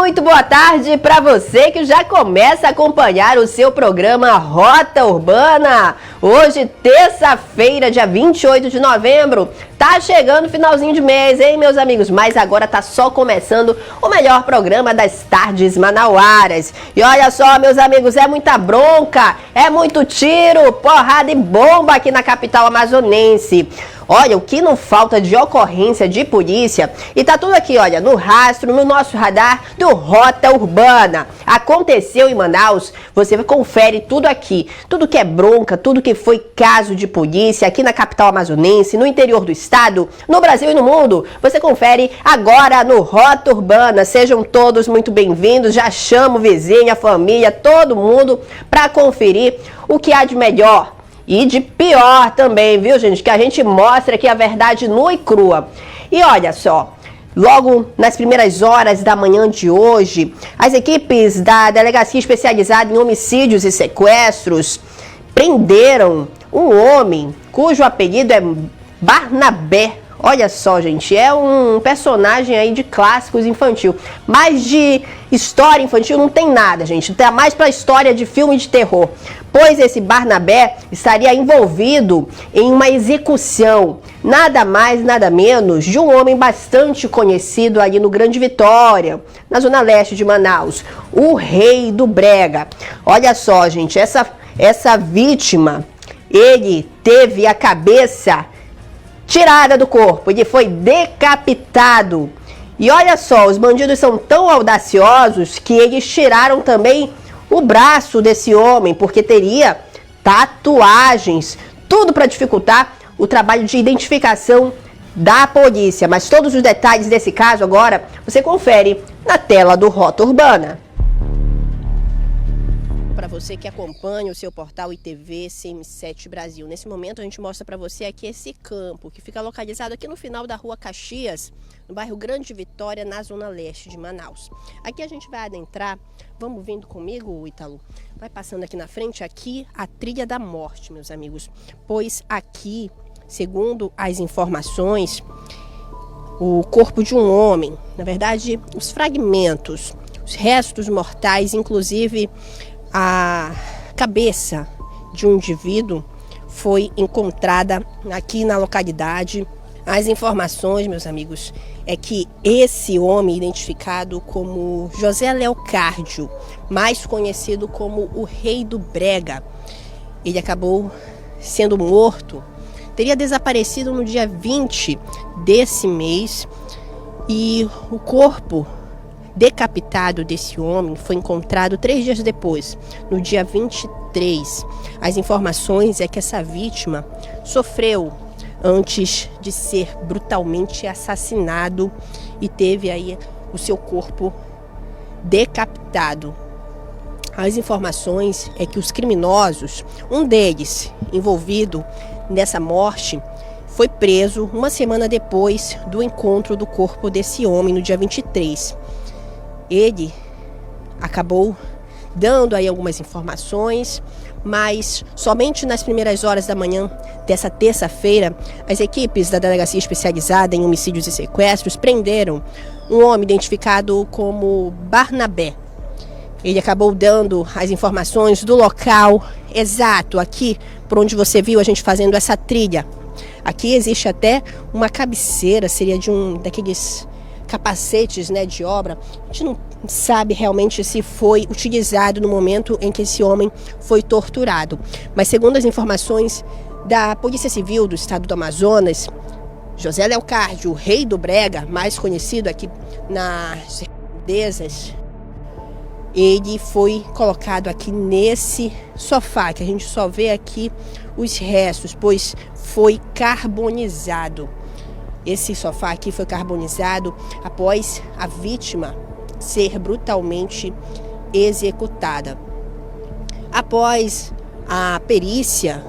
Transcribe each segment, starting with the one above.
Muito boa tarde para você que já começa a acompanhar o seu programa Rota Urbana. Hoje, terça-feira, dia 28 de novembro. Tá chegando o finalzinho de mês, hein, meus amigos? Mas agora tá só começando o melhor programa das tardes manauaras. E olha só, meus amigos, é muita bronca, é muito tiro, porrada e bomba aqui na capital amazonense. Olha, o que não falta de ocorrência de polícia, e tá tudo aqui, olha, no rastro, no nosso radar do Rota Urbana. Aconteceu em Manaus, você confere tudo aqui, tudo que é bronca, tudo que foi caso de polícia aqui na capital amazonense, no interior do estado, no Brasil e no mundo. Você confere agora no Rota Urbana. Sejam todos muito bem-vindos, já chamo o vizinho, a família, todo mundo para conferir o que há de melhor e de pior também, viu, gente? Que a gente mostra aqui a verdade nua e crua. E olha só, logo nas primeiras horas da manhã de hoje, as equipes da Delegacia Especializada em Homicídios e Sequestros prenderam um homem cujo apelido é Barnabé. Olha só, gente, é um personagem aí de clássicos infantil. Mas de história infantil não tem nada, gente. Tá mais pra história de filme de terror. Pois esse Barnabé estaria envolvido em uma execução, nada mais, nada menos, de um homem bastante conhecido ali no Grande Vitória, na zona leste de Manaus, o Rei do Brega. Olha só, gente, essa vítima, ele teve a cabeça tirada do corpo, ele foi decapitado. E olha só, os bandidos são tão audaciosos que eles tiraram também o braço desse homem, porque teria tatuagens, tudo para dificultar o trabalho de identificação da polícia. Mas todos os detalhes desse caso agora você confere na tela do Rota Urbana. Para você que acompanha o seu portal ITV CM7 Brasil. Nesse momento a gente mostra para você aqui esse campo, que fica localizado aqui no final da rua Caxias, no bairro Grande Vitória, na zona leste de Manaus. Aqui a gente vai adentrar, vamos vindo comigo, Ítalo? Vai passando aqui na frente, aqui a Trilha da Morte, meus amigos. Pois aqui, segundo as informações, o corpo de um homem, na verdade, os fragmentos, os restos mortais, inclusive a cabeça de um indivíduo foi encontrada aqui na localidade. As informações, meus amigos, é que esse homem, identificado como José Leocárdio, mais conhecido como o Rei do Brega, ele acabou sendo morto, teria desaparecido no dia 20 desse mês, e o corpo decapitado desse homem foi encontrado 3 dias depois, no dia 23. As informações é que essa vítima sofreu antes de ser brutalmente assassinado e teve aí o seu corpo decapitado. As informações é que os criminosos, um deles envolvido nessa morte, foi preso uma semana depois do encontro do corpo desse homem no dia 23. Ele acabou dando aí algumas informações, mas somente nas primeiras horas da manhã dessa terça-feira, as equipes da Delegacia Especializada em Homicídios e Sequestros prenderam um homem identificado como Barnabé. Ele acabou dando as informações do local exato, aqui por onde você viu a gente fazendo essa trilha. Aqui existe até uma cabeceira, seria de um daqueles capacetes, né, de obra. A gente não sabe realmente se foi utilizado no momento em que esse homem foi torturado. Mas segundo as informações da Polícia Civil do Estado do Amazonas, José Leocárdio, o Rei do Brega, mais conhecido aqui nas redondezas, ele foi colocado aqui nesse sofá, que a gente só vê aqui os restos, pois foi carbonizado. Esse sofá aqui foi carbonizado após a vítima ser brutalmente executada. Após a perícia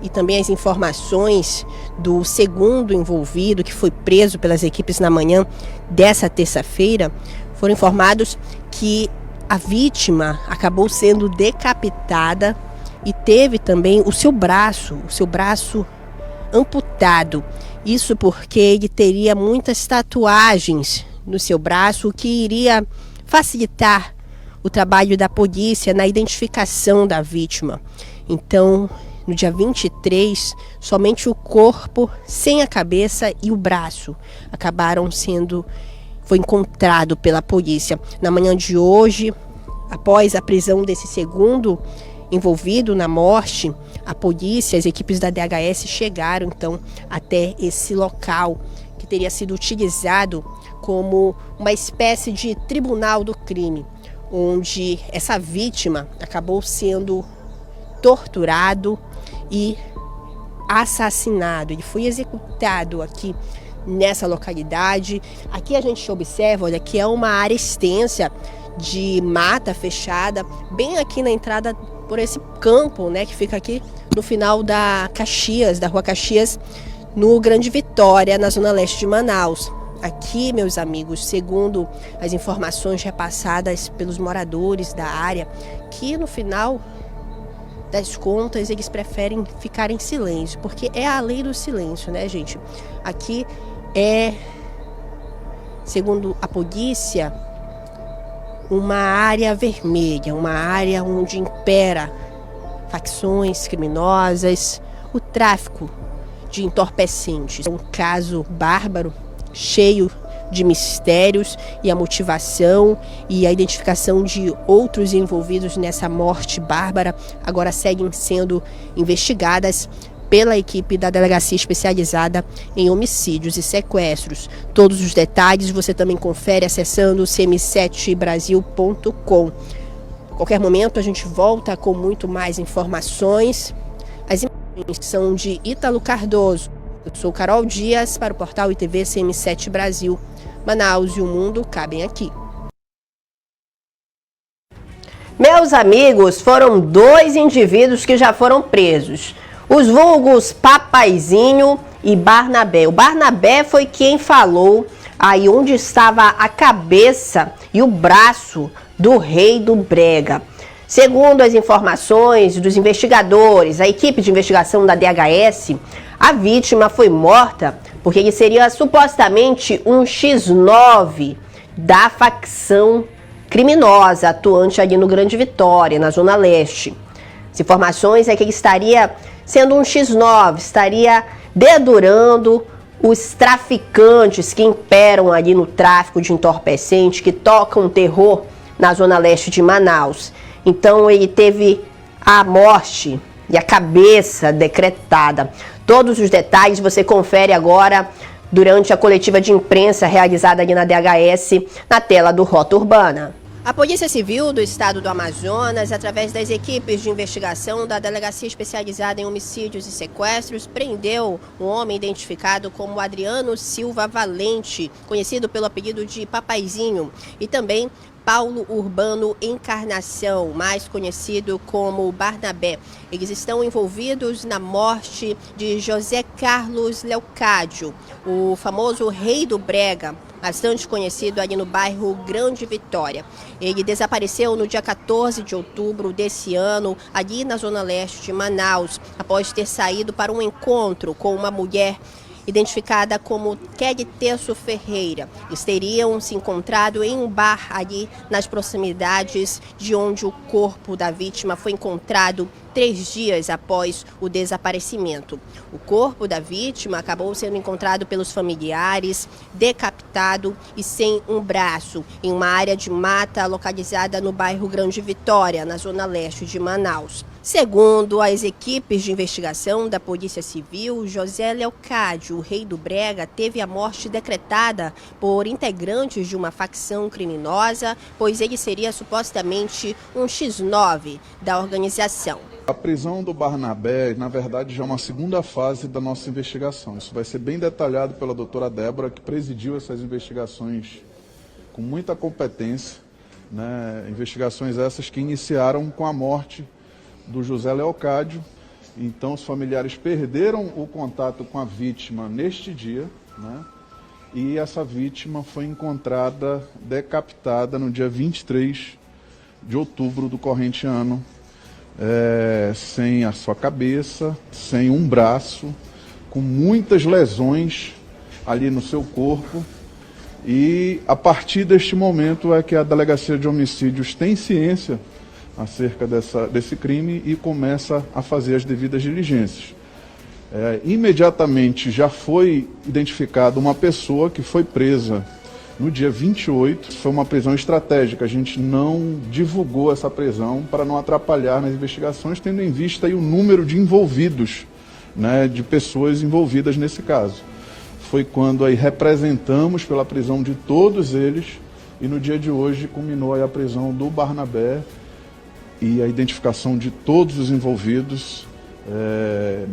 e também as informações do segundo envolvido, que foi preso pelas equipes na manhã dessa terça-feira, foram informados que a vítima acabou sendo decapitada e teve também o seu braço amputado. Isso porque ele teria muitas tatuagens no seu braço, o que iria facilitar o trabalho da polícia na identificação da vítima. Então, no dia 23, somente o corpo, sem a cabeça e o braço foi encontrado pela polícia. Na manhã de hoje, após a prisão desse segundo envolvido na morte, a polícia, as equipes da DHS chegaram então até esse local que teria sido utilizado como uma espécie de tribunal do crime, onde essa vítima acabou sendo torturado e assassinado. Ele foi executado aqui nessa localidade. Aqui a gente observa, olha, que é uma área extensa de mata fechada, bem aqui na entrada por esse campo, né, que fica aqui no final da Rua Caxias, no Grande Vitória, na zona leste de Manaus. Aqui, meus amigos, segundo as informações repassadas pelos moradores da área, que no final das contas eles preferem ficar em silêncio, porque é a lei do silêncio, né, gente? Aqui é, segundo a polícia, uma área vermelha, uma área onde impera facções criminosas, o tráfico de entorpecentes. É um caso bárbaro, cheio de mistérios, e a motivação e a identificação de outros envolvidos nessa morte bárbara agora seguem sendo investigadas pela equipe da Delegacia Especializada em Homicídios e Sequestros. Todos os detalhes você também confere acessando cm7brasil.com. A qualquer momento a gente volta com muito mais informações. As imagens são de Ítalo Cardoso. Eu sou Carol Dias para o portal ITV CM7 Brasil. Manaus e o mundo cabem aqui. Meus amigos, foram 2 indivíduos que já foram presos. Os vulgos Papaizinho e Barnabé. O Barnabé foi quem falou aí onde estava a cabeça e o braço do Rei do Brega. Segundo as informações dos investigadores, a equipe de investigação da DHS, a vítima foi morta porque ele seria supostamente um X9 da facção criminosa atuante ali no Grande Vitória, na Zona Leste. As informações é que ele estaria sendo um X9, estaria dedurando os traficantes que imperam ali no tráfico de entorpecentes, que tocam terror na Zona Leste de Manaus. Então ele teve a morte e a cabeça decretada. Todos os detalhes você confere agora durante a coletiva de imprensa realizada ali na DHS, na tela do Rota Urbana. A Polícia Civil do Estado do Amazonas, através das equipes de investigação da Delegacia Especializada em Homicídios e Sequestros, prendeu um homem identificado como Adriano Silva Valente, conhecido pelo apelido de Papaizinho, e também Paulo Urbano Encarnação, mais conhecido como Barnabé. Eles estão envolvidos na morte de José Carlos Leocádio, o famoso Rei do Brega, bastante conhecido ali no bairro Grande Vitória. Ele desapareceu no dia 14 de outubro desse ano, ali na zona leste de Manaus, após ter saído para um encontro com uma mulher identificada como Kelly Terço Ferreira. Eles teriam se encontrado em um bar ali nas proximidades de onde o corpo da vítima foi encontrado 3 dias após o desaparecimento. O corpo da vítima acabou sendo encontrado pelos familiares, decapitado e sem um braço, em uma área de mata localizada no bairro Grande Vitória, na zona leste de Manaus. Segundo as equipes de investigação da Polícia Civil, José Leocádio, o Rei do Brega, teve a morte decretada por integrantes de uma facção criminosa, pois ele seria supostamente um X9 da organização. A prisão do Barnabé, na verdade, já é uma segunda fase da nossa investigação. Isso vai ser bem detalhado pela doutora Débora, que presidiu essas investigações com muita competência, né? Investigações essas que iniciaram com a morte do José Leocádio. Então, os familiares perderam o contato com a vítima neste dia, né? E essa vítima foi encontrada decapitada no dia 23 de outubro do corrente ano, sem a sua cabeça, sem um braço, com muitas lesões ali no seu corpo E a partir deste momento é que a Delegacia de Homicídios tem ciência acerca desse crime e começa a fazer as devidas diligências. Imediatamente já foi identificada uma pessoa que foi presa no dia 28, foi uma prisão estratégica, a gente não divulgou essa prisão para não atrapalhar nas investigações, tendo em vista aí o número de envolvidos, né, de pessoas envolvidas nesse caso. Foi quando aí representamos pela prisão de todos eles e no dia de hoje culminou aí a prisão do Barnabé e a identificação de todos os envolvidos,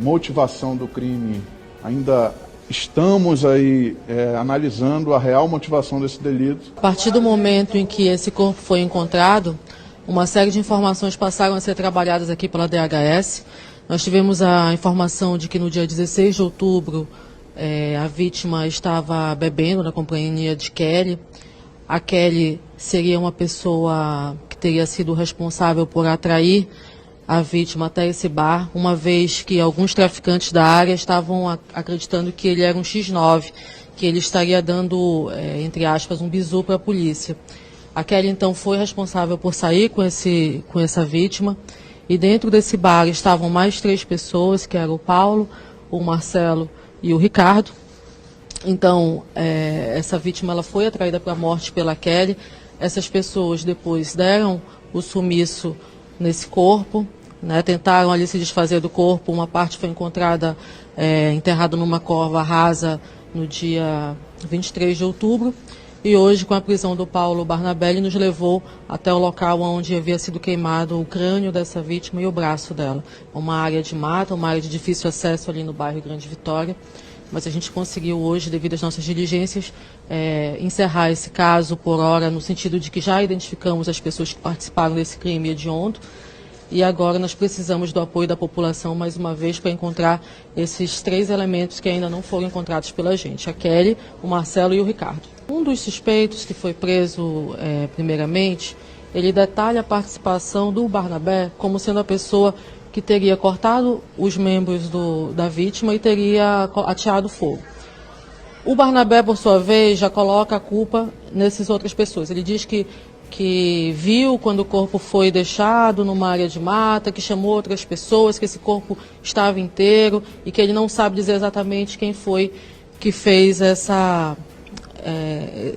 motivação do crime ainda estamos aí analisando a real motivação desse delito. A partir do momento em que esse corpo foi encontrado, uma série de informações passaram a ser trabalhadas aqui pela DHS. Nós tivemos a informação de que no dia 16 de outubro a vítima estava bebendo na companhia de Kelly. A Kelly seria uma pessoa que teria sido responsável por atrair a vítima até esse bar, uma vez que alguns traficantes da área estavam acreditando que ele era um X9, que ele estaria dando, entre aspas, um bizu para a polícia. A Kelly, então, foi responsável por sair com essa vítima, e dentro desse bar estavam mais 3 pessoas, que eram o Paulo, o Marcelo e o Ricardo. Então, essa vítima ela foi atraída para a morte pela Kelly. Essas pessoas depois deram o sumiço nesse corpo, né, tentaram ali se desfazer do corpo. Uma parte foi encontrada enterrada numa cova rasa no dia 23 de outubro. E hoje, com a prisão do Paulo Barnabé, ele nos levou até o local onde havia sido queimado o crânio dessa vítima e o braço dela. Uma área de mata, uma área de difícil acesso ali no bairro Grande Vitória. Mas a gente conseguiu hoje, devido às nossas diligências, encerrar esse caso por hora, no sentido de que já identificamos as pessoas que participaram desse crime hediondo. E agora nós precisamos do apoio da população, mais uma vez, para encontrar esses 3 elementos que ainda não foram encontrados pela gente: a Kelly, o Marcelo e o Ricardo. Um dos suspeitos que foi preso primeiramente, ele detalha a participação do Barnabé como sendo a pessoa que teria cortado os membros da vítima e teria ateado fogo. O Barnabé, por sua vez, já coloca a culpa nessas outras pessoas. Ele diz que viu quando o corpo foi deixado numa área de mata, que chamou outras pessoas, que esse corpo estava inteiro e que ele não sabe dizer exatamente quem foi que fez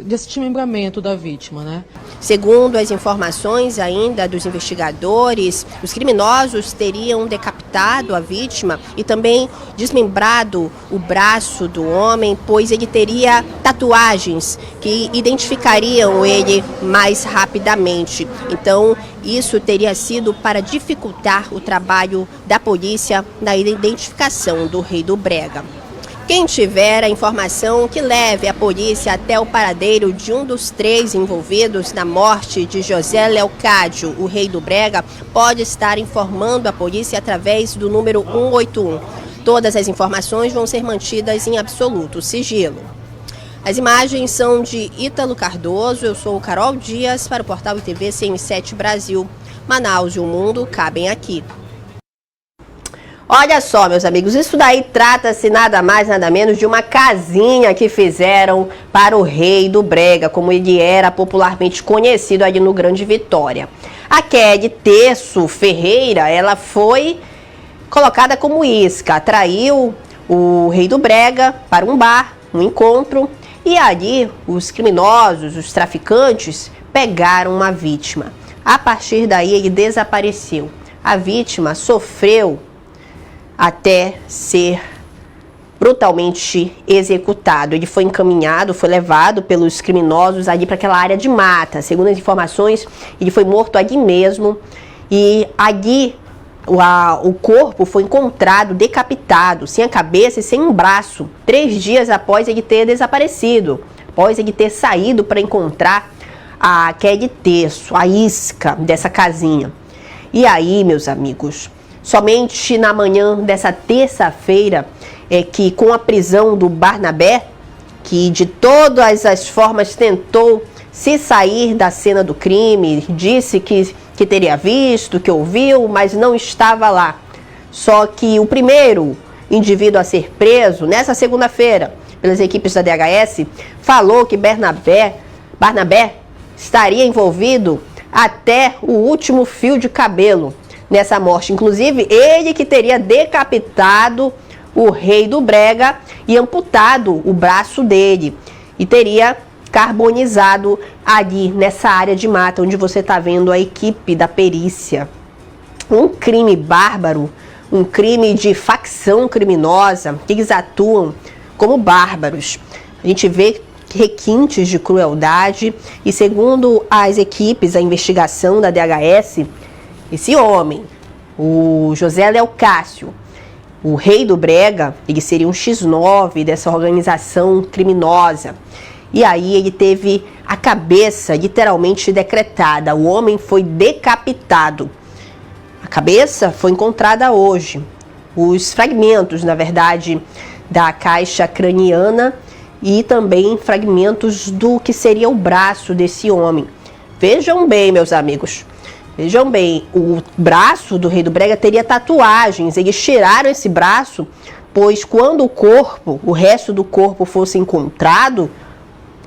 desse desmembramento da vítima, né? Segundo as informações ainda dos investigadores, os criminosos teriam decapitado a vítima e também desmembrado o braço do homem, pois ele teria tatuagens que identificariam ele mais rapidamente. Então, isso teria sido para dificultar o trabalho da polícia na identificação do Rei do Brega. Quem tiver a informação que leve a polícia até o paradeiro de um dos 3 envolvidos na morte de José Leocádio, o Rei do Brega, pode estar informando a polícia através do número 181. Todas as informações vão ser mantidas em absoluto sigilo. As imagens são de Ítalo Cardoso. Eu sou Carol Dias para o portal ITV CM7 Brasil. Manaus e o mundo cabem aqui. Olha só, meus amigos, isso daí trata-se nada mais, nada menos de uma casinha que fizeram para o Rei do Brega, como ele era popularmente conhecido ali no Grande Vitória. A Kelly Terço Ferreira, ela foi colocada como isca, atraiu o Rei do Brega para um bar, um encontro, e ali os criminosos, os traficantes, pegaram uma vítima. A partir daí ele desapareceu. A vítima sofreu até ser brutalmente executado. Ele foi encaminhado, foi levado pelos criminosos ali para aquela área de mata. Segundo as informações, ele foi morto ali mesmo e ali o corpo foi encontrado decapitado, sem a cabeça e sem um braço, 3 dias após ele ter desaparecido, após ele ter saído para encontrar a Kelly Terço, a isca dessa casinha. E aí, meus amigos, somente na manhã dessa terça-feira que, com a prisão do Barnabé, que de todas as formas tentou se sair da cena do crime, disse que teria visto, que ouviu, mas não estava lá. Só que o primeiro indivíduo a ser preso nessa segunda-feira pelas equipes da DHS, falou que Barnabé estaria envolvido até o último fio de cabelo nessa morte. Inclusive, ele que teria decapitado o rei do Brega e amputado o braço dele. E teria carbonizado ali nessa área de mata, onde você está vendo a equipe da perícia. Um crime bárbaro, um crime de facção criminosa, que eles atuam como bárbaros. A gente vê requintes de crueldade e, segundo as equipes, a investigação da DHS, esse homem, o José Leocácio, o rei do Brega, ele seria um X9 dessa organização criminosa. E aí ele teve a cabeça literalmente decretada. O homem foi decapitado. A cabeça foi encontrada hoje. Os fragmentos, na verdade, da caixa craniana e também fragmentos do que seria o braço desse homem. Vejam bem, meus amigos. Vejam bem, o braço do rei do Brega teria tatuagens. Eles tiraram esse braço, pois quando o resto do corpo fosse encontrado,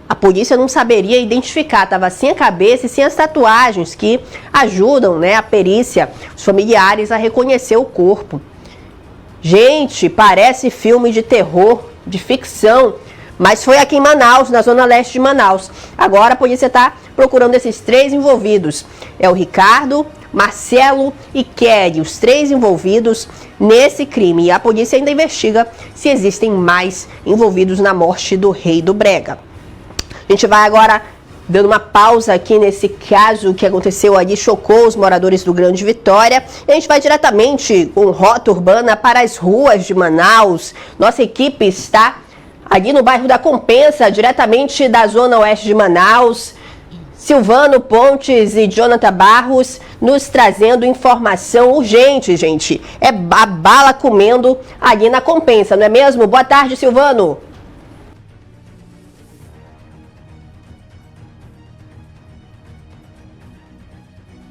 a polícia não saberia identificar, estava sem a cabeça e sem as tatuagens que ajudam, né, a perícia, os familiares a reconhecer o corpo. Gente, parece filme de terror, de ficção, mas foi aqui em Manaus, na zona leste de Manaus. Agora a polícia está procurando esses 3 envolvidos. É o Ricardo, Marcelo e Kelly, os 3 envolvidos nesse crime. E a polícia ainda investiga se existem mais envolvidos na morte do rei do Brega. A gente vai agora dando uma pausa aqui nesse caso que aconteceu ali, chocou os moradores do Grande Vitória. E a gente vai diretamente com Rota Urbana para as ruas de Manaus. Nossa equipe está ali no bairro da Compensa, diretamente da zona oeste de Manaus. Silvano Pontes e Jonathan Barros nos trazendo informação urgente, gente. É a bala comendo ali na Compensa, não é mesmo? Boa tarde, Silvano.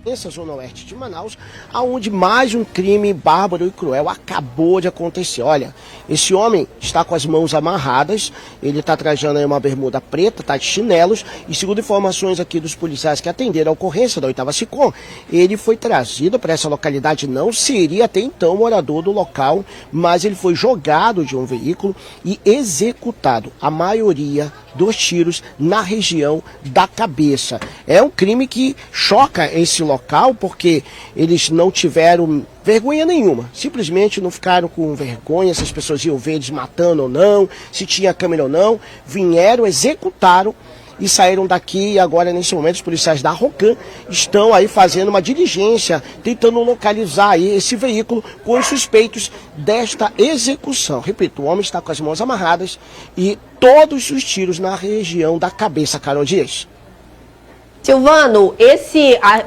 Essa zona oeste de Manaus, aonde mais um crime bárbaro e cruel acabou de acontecer. Olha, esse homem está com as mãos amarradas, ele está trajando aí uma bermuda preta, está de chinelos, e segundo informações aqui dos policiais que atenderam a ocorrência da 8ª SICOM, ele foi trazido para essa localidade, não seria até então morador do local, mas ele foi jogado de um veículo e executado, a maioria dos tiros na região da cabeça. É um crime que choca esse local porque eles não tiveram vergonha nenhuma, simplesmente não ficaram com vergonha se as pessoas iam ver eles matando ou não, se tinha câmera ou não, vieram, executaram e saíram daqui. E agora, nesse momento, os policiais da Rocan estão aí fazendo uma diligência, tentando localizar aí esse veículo com os suspeitos desta execução. Repito, o homem está com as mãos amarradas e todos os tiros na região da cabeça. Carol Dias. Silvano,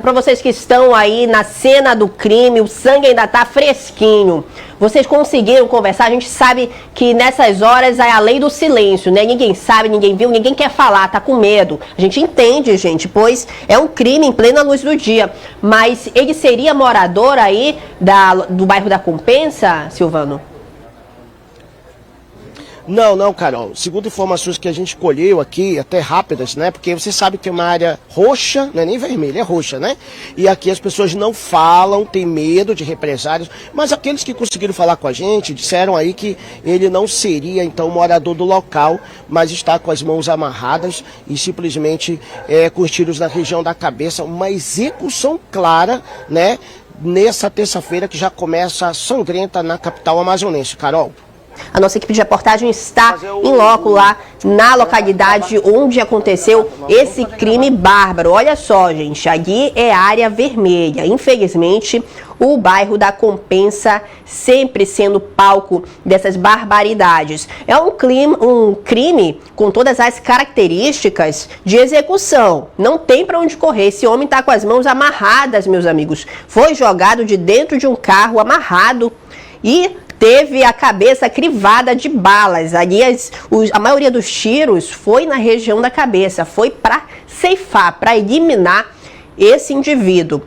para vocês que estão aí na cena do crime, o sangue ainda está fresquinho. Vocês conseguiram conversar? A gente sabe que nessas horas é a lei do silêncio, né? Ninguém sabe, ninguém viu, ninguém quer falar, tá com medo. A gente entende, gente, pois é um crime em plena luz do dia. Mas ele seria morador aí do bairro da Compensa, Silvano? Não, Carol. Segundo informações que a gente colheu aqui, até rápidas, né? Porque você sabe que é uma área roxa, não é nem vermelha, é roxa, né? E aqui as pessoas não falam, têm medo de represálias, mas aqueles que conseguiram falar com a gente disseram aí que ele não seria, então, morador do local, mas está com as mãos amarradas e simplesmente com os tiros na região da cabeça. Uma execução clara, né? Nessa terça-feira que já começa sangrenta na capital amazonense. Carol. A nossa equipe de reportagem está em loco lá na localidade onde aconteceu esse crime bárbaro. Olha só, gente, ali é área vermelha. Infelizmente, o bairro da Compensa sempre sendo palco dessas barbaridades. É um crime com todas as características de execução. Não tem para onde correr. Esse homem está com as mãos amarradas, meus amigos. Foi jogado de dentro de um carro amarrado e teve a cabeça crivada de balas. Ali a maioria dos tiros foi na região da cabeça, foi para ceifar, para eliminar esse indivíduo.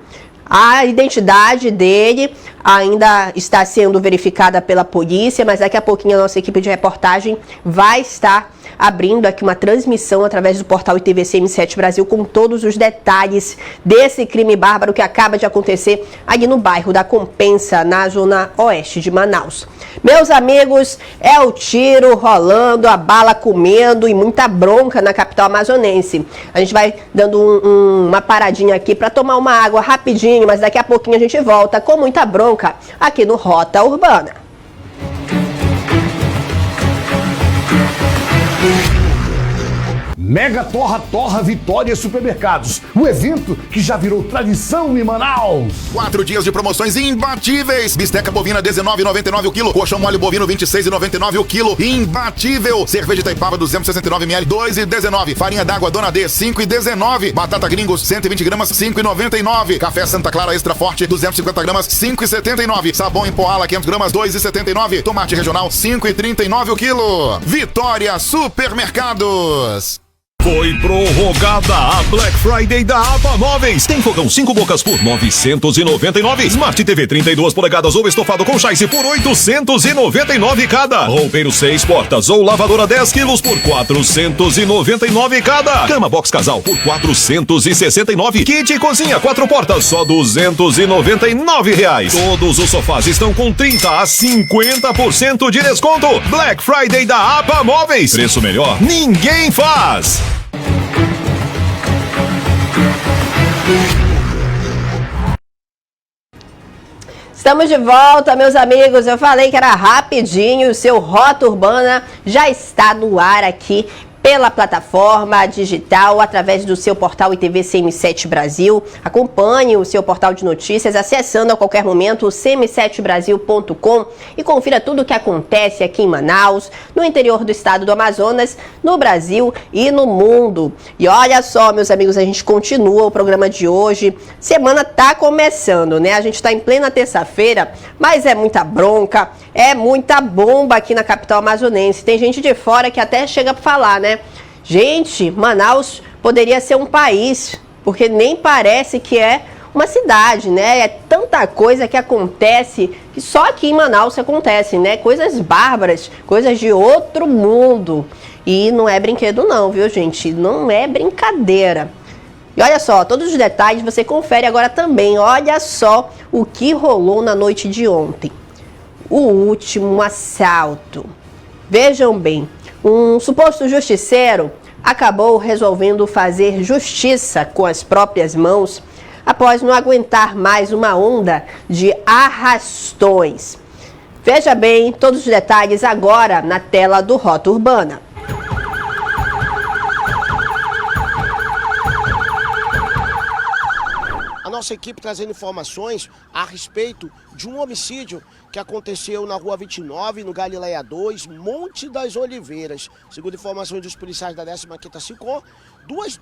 A identidade dele, ainda está sendo verificada pela polícia, mas daqui a pouquinho a nossa equipe de reportagem vai estar abrindo aqui uma transmissão através do portal ITVC M7 Brasil com todos os detalhes desse crime bárbaro que acaba de acontecer ali no bairro da Compensa, na zona oeste de Manaus. Meus amigos, é o tiro rolando, a bala comendo e muita bronca na capital amazonense. A gente vai dando uma paradinha aqui para tomar uma água rapidinho, mas daqui a pouquinho a gente volta com muita bronca aqui no Rota Urbana. Mega Torra Vitória Supermercados, o evento que já virou tradição em Manaus. 4 dias de promoções imbatíveis. Bisteca bovina R$19,99 o quilo. Coxão mole bovino R$26,99 o quilo. Imbatível. Cerveja Itaipava 269 ml, R$2,19. Farinha d'água Dona D, R$5,19. Batata Gringos 120 gramas, R$5,99. Café Santa Clara Extra Forte 250 gramas, R$5,79. Sabão em Poala 500 gramas, R$2,79. Tomate regional R$5,39 o quilo. Vitória Supermercados. Foi prorrogada a Black Friday da APA Móveis. Tem fogão 5 bocas por R$999. Smart TV 32 polegadas ou estofado com chassi por R$899 cada. Roupeiro 6 portas ou lavadora 10 quilos por R$499 cada. Cama box casal por R$469. Kit cozinha 4 portas só R$299. Todos os sofás estão com 30 a 50% de desconto. Black Friday da APA Móveis. Preço melhor ninguém faz. Estamos de volta, meus amigos. Eu falei que era rapidinho. O seu Rota Urbana já está no ar aqui pela plataforma digital, através do seu portal ITVC M7 Brasil. Acompanhe o seu portal de notícias acessando a qualquer momento o cm7brasil.com e confira tudo o que acontece aqui em Manaus, no interior do estado do Amazonas, no Brasil e no mundo. E olha só, meus amigos, a gente continua o programa de hoje. Semana tá começando, né? A gente tá em plena terça-feira, mas é muita bronca, é muita bomba aqui na capital amazonense. Tem gente de fora que até chega para falar, né? Gente, Manaus poderia ser um país, porque nem parece que é uma cidade, né? É tanta coisa que acontece, que só aqui em Manaus acontece, né? Coisas bárbaras, coisas de outro mundo. E não é brinquedo não, viu, gente? Não é brincadeira. E olha só, todos os detalhes você confere agora também. Olha só o que rolou na noite de ontem. O último assalto. Vejam bem, um suposto justiceiro acabou resolvendo fazer justiça com as próprias mãos após não aguentar mais uma onda de arrastões. Veja bem todos os detalhes agora na tela do Rota Urbana. Nossa equipe trazendo informações a respeito de um homicídio que aconteceu na Rua 29, no Galileia 2, Monte das Oliveiras. Segundo informações dos policiais da 15ª SICOM,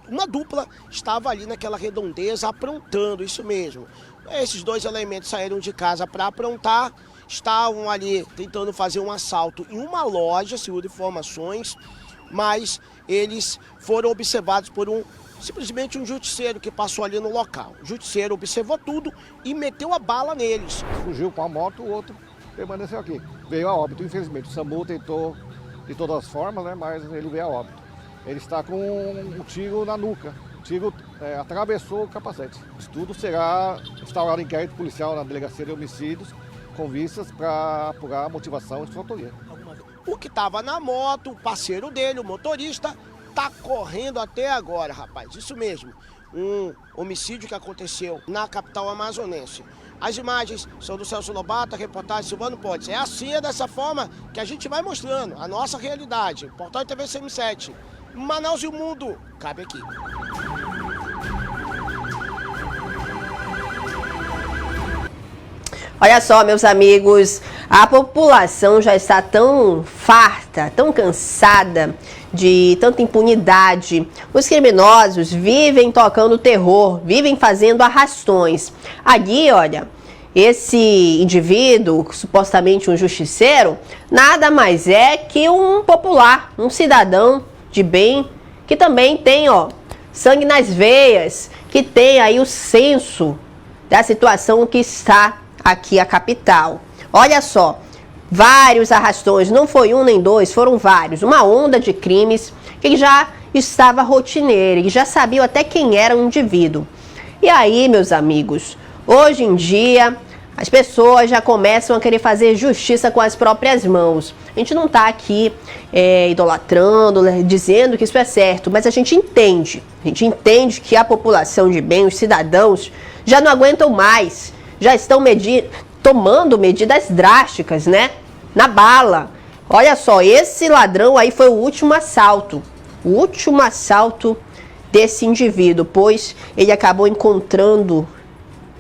uma dupla estava ali naquela redondeza aprontando, isso mesmo. Esses dois elementos saíram de casa para aprontar, estavam ali tentando fazer um assalto em uma loja, segundo informações, mas eles foram observados por simplesmente um justiceiro que passou ali no local. O justiceiro observou tudo e meteu a bala neles. Fugiu com a moto, o outro permaneceu aqui. Veio a óbito, infelizmente. O SAMU tentou de todas as formas, né, mas ele veio a óbito. Ele está com um tiro na nuca. O tiro atravessou o capacete. Isso tudo será instaurado inquérito policial na Delegacia de Homicídios com vistas para apurar a motivação de sua autoria. O que estava na moto, o parceiro dele, o motorista, tá correndo até agora, rapaz. Isso mesmo, um homicídio que aconteceu na capital amazonense. As imagens são do Celso Lobato, a reportagem Silvano Pontes. É assim, é dessa forma que a gente vai mostrando a nossa realidade. Portal ITVC M7, Manaus e o mundo, cabe aqui. Olha só, meus amigos, a população já está tão farta, tão cansada de tanta impunidade. Os criminosos vivem tocando terror, vivem fazendo arrastões. Ali, olha, esse indivíduo, supostamente um justiceiro, nada mais é que um popular, um cidadão de bem, que também tem, ó, sangue nas veias, que tem aí o senso da situação que está aqui a capital. Olha só, vários arrastões, não foi um nem dois, foram vários. Uma onda de crimes que já estava rotineira, que já sabiam até quem era o indivíduo. E aí, meus amigos, hoje em dia as pessoas já começam a querer fazer justiça com as próprias mãos. A gente não está aqui idolatrando, dizendo que isso é certo, mas a gente entende que a população de bem, os cidadãos, já não aguentam mais, já estão tomando medidas drásticas, né? Na bala. Olha só, esse ladrão aí foi o último assalto desse indivíduo, pois ele acabou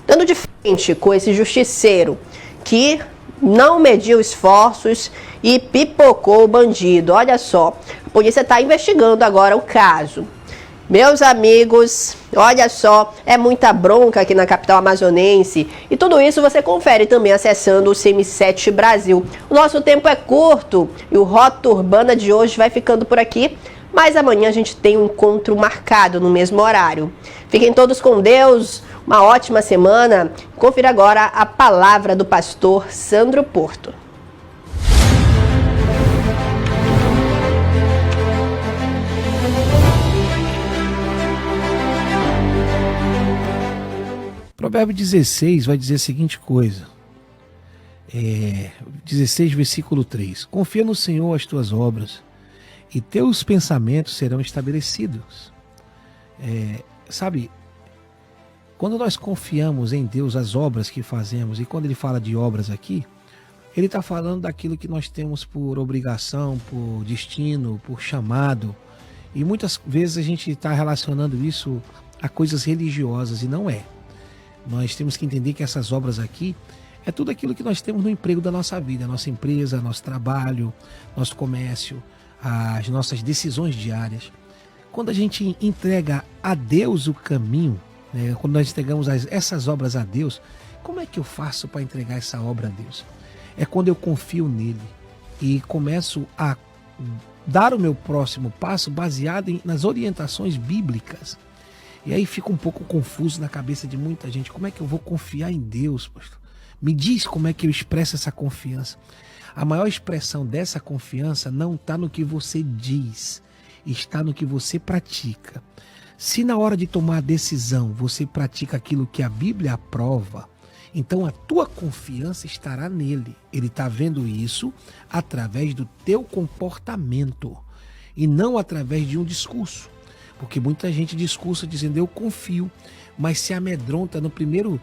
dando de frente com esse justiceiro que não mediu esforços e pipocou o bandido. Olha só, a polícia está investigando agora o caso. Meus amigos, olha só, é muita bronca aqui na capital amazonense. E tudo isso você confere também acessando o CM7 Brasil. O nosso tempo é curto e o Rota Urbana de hoje vai ficando por aqui. Mas amanhã a gente tem um encontro marcado no mesmo horário. Fiquem todos com Deus, uma ótima semana. Confira agora a palavra do pastor Sandro Porto. Provérbio 16 vai dizer a seguinte coisa. 16, versículo 3. Confia no Senhor as tuas obras, e teus pensamentos serão estabelecidos. Sabe, quando nós confiamos em Deus as obras que fazemos, e quando ele fala de obras aqui, ele está falando daquilo que nós temos por obrigação, por destino, por chamado, e muitas vezes a gente está relacionando isso a coisas religiosas, e não é. Nós temos que entender que essas obras aqui é tudo aquilo que nós temos no emprego da nossa vida, nossa empresa, nosso trabalho, nosso comércio, as nossas decisões diárias. Quando a gente entrega a Deus o caminho, né, quando nós entregamos essas obras a Deus, como é que eu faço para entregar essa obra a Deus? É quando eu confio nele e começo a dar o meu próximo passo baseado nas orientações bíblicas. E aí fica um pouco confuso na cabeça de muita gente. Como é que eu vou confiar em Deus, pastor? Me diz como é que eu expresso essa confiança. A maior expressão dessa confiança não está no que você diz, está no que você pratica. Se na hora de tomar a decisão você pratica aquilo que a Bíblia aprova, então a tua confiança estará nele. Ele está vendo isso através do teu comportamento e não através de um discurso. Porque muita gente discursa dizendo eu confio, mas se amedronta no primeiro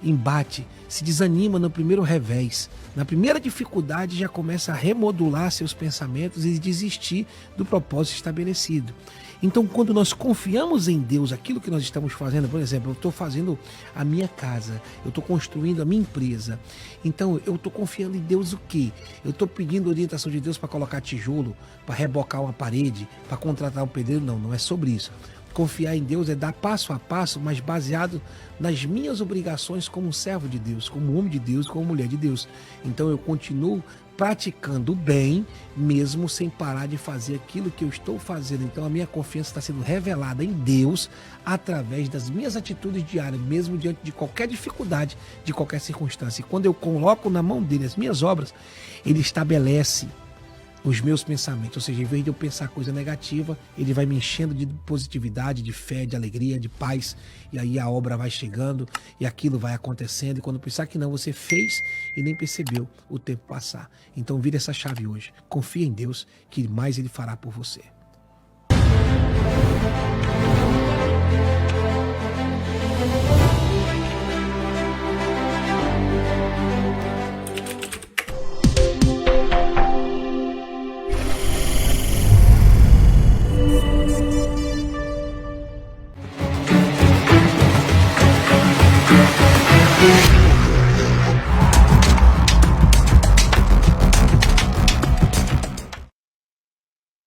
embate, se desanima no primeiro revés. Na primeira dificuldade já começa a remodular seus pensamentos e desistir do propósito estabelecido. Então, quando nós confiamos em Deus, aquilo que nós estamos fazendo, por exemplo, eu estou fazendo a minha casa, eu estou construindo a minha empresa, então eu estou confiando em Deus o quê? Eu estou pedindo orientação de Deus para colocar tijolo, para rebocar uma parede, para contratar um pedreiro? Não, não é sobre isso. Confiar em Deus é dar passo a passo, mas baseado nas minhas obrigações como servo de Deus, como homem de Deus, como mulher de Deus. Então eu continuo praticando o bem, mesmo sem parar de fazer aquilo que eu estou fazendo. Então a minha confiança está sendo revelada em Deus através das minhas atitudes diárias, mesmo diante de qualquer dificuldade, de qualquer circunstância. E quando eu coloco na mão dele as minhas obras, ele estabelece os meus pensamentos, ou seja, em vez de eu pensar coisa negativa, ele vai me enchendo de positividade, de fé, de alegria, de paz, e aí a obra vai chegando e aquilo vai acontecendo, e quando pensar que não, você fez e nem percebeu o tempo passar. Então vira essa chave hoje, confia em Deus, que mais ele fará por você.